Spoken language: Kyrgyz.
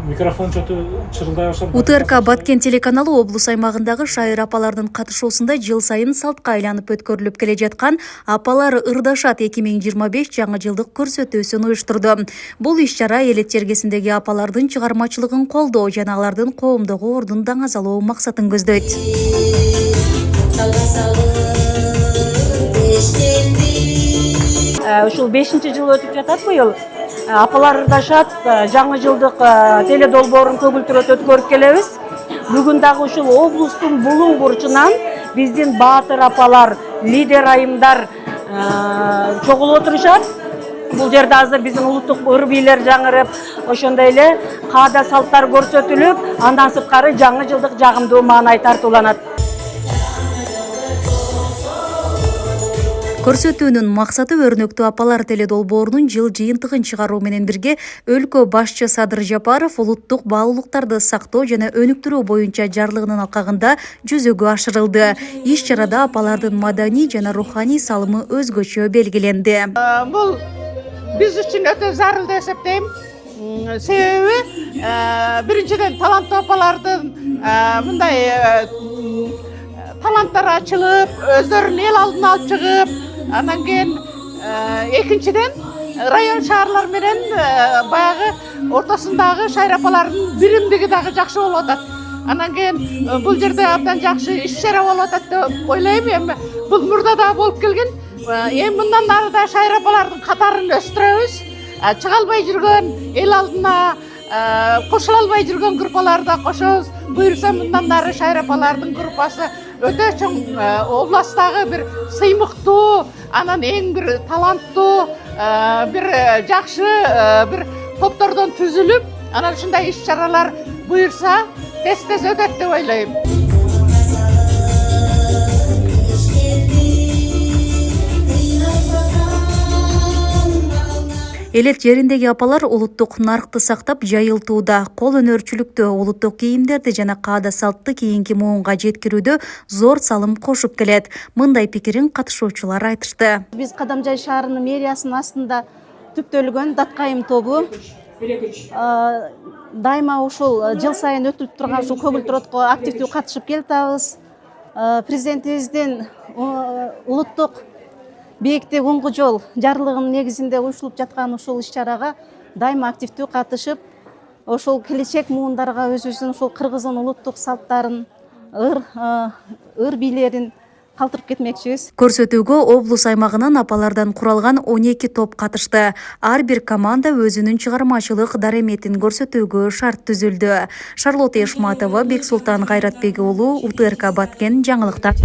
Микрофон что-то чырылдай баштады. УТРК Баткен телеканалы облус аймагындагы шайыр апалардын катышуусунда жыл сайын салтка айланып өткөрүлүп келе жаткан Апалар ырдашат 2025 жаңы жылдык көрсөтүүсүн уюштурду. Бул иш-чара элет жергесиндеги апалардын чыгармачылыгын колдоо жана алардын коомдогу ордун даңазалоо максатын көздөйт. Ушул 5-жыл өтүп жатат быйыл. Апалар ырдашат жаңы жылдык теле долбоорун көгүлтүрөт өткөрүп келебиз. Бүгүн дагы ушул облустун булуң бурчунан биздин баатыр апалар, лидер айымдар чогулуп отурушат. Бул жерде азыр биздин улуттук ыр бийлер жаңырып, ошондой эле каада салттар көрсөтүлүп, андан сырткары жаңы жылдык жагымдуу маанай тартууланат. Көрсөтүүнүн максаты өрнөктүү апалар теле долбоорунун жыл жыйынтыгын чыгаруу менен бирге өлкө башчы Садыр Жапаров улуттук баалуулуктарды сактоо жана өнүктүрүү боюнча жарлыгынын алкагында жүзөгө ашырылды. Иш-чарада апалардын маданий жана руханий салымы өзгөчө белгиленди. Бул биз үчүн өтө зарыл деп эсептейм. Себеби биринчиден таланттуу апалардын мындай таланттары ачылып, өздөрүн эл алдына алып чыгып, анан кийин экинчиден район шаарлар менен баягы ортосундагы шайыр апалардын биримдиги дагы жакшы болуп атат. Анан кийин бул жерде абдан жакшы иш-чара болуп атат деп ойлойм. Эми бул мурда да болуп келген. Эми мындан ары да шайыр апалардын катарын өстүрөбүз. Чыга албай жүргөн эл алдына кошула албай жүргөн группаларды кошобуз. Буюрса мындан ары шайыр апалардын группасы өтө чоң областагы бир сыймыктуу, анан эң бир таланттуу, бир жакшы бир топтордон түзүлүп, анан ушундай иш-чаралар буюрса тез өтөт деп ойлойм. Элет жериндеги апалар улуттук наркты сактап жайылтууда, кол өнөрчүлүктө, улуттук кийимдерди жана каада салтты кийинки муунга жеткирүүдө зор салым кошуп келет. Мындай пикирин катышуучулар айтышты. Биз Кадамжай шаарынын мэриясынын астында түптөлгөн Даткайым тобу дайыма ушул жыл сайын өтүлүп турган ушул көгүлтүрөткө активдүү катышып келатабыз. Президентибиздин улуттук бийиктик оңгу жол жарлыгынын негизинде уюштурулуп жаткан ушул иш-чарага дайыма активдүү катышып, ошол келечек муундарга өзүбүздүн ушул кыргыздын улуттук салттарын, ыр бийлерин калтырып кетмекчибиз. Көрсөтүүгө облус аймагынан апалардан куралган 12 топ катышты. Ар бир команда өзүнүн чыгармачылык дареметин көрсөтүүгө шарт түзүлдү. Шарлота Эшматова, Бексултан Кайратбек уулу, УТРК Баткен жаңылыктар.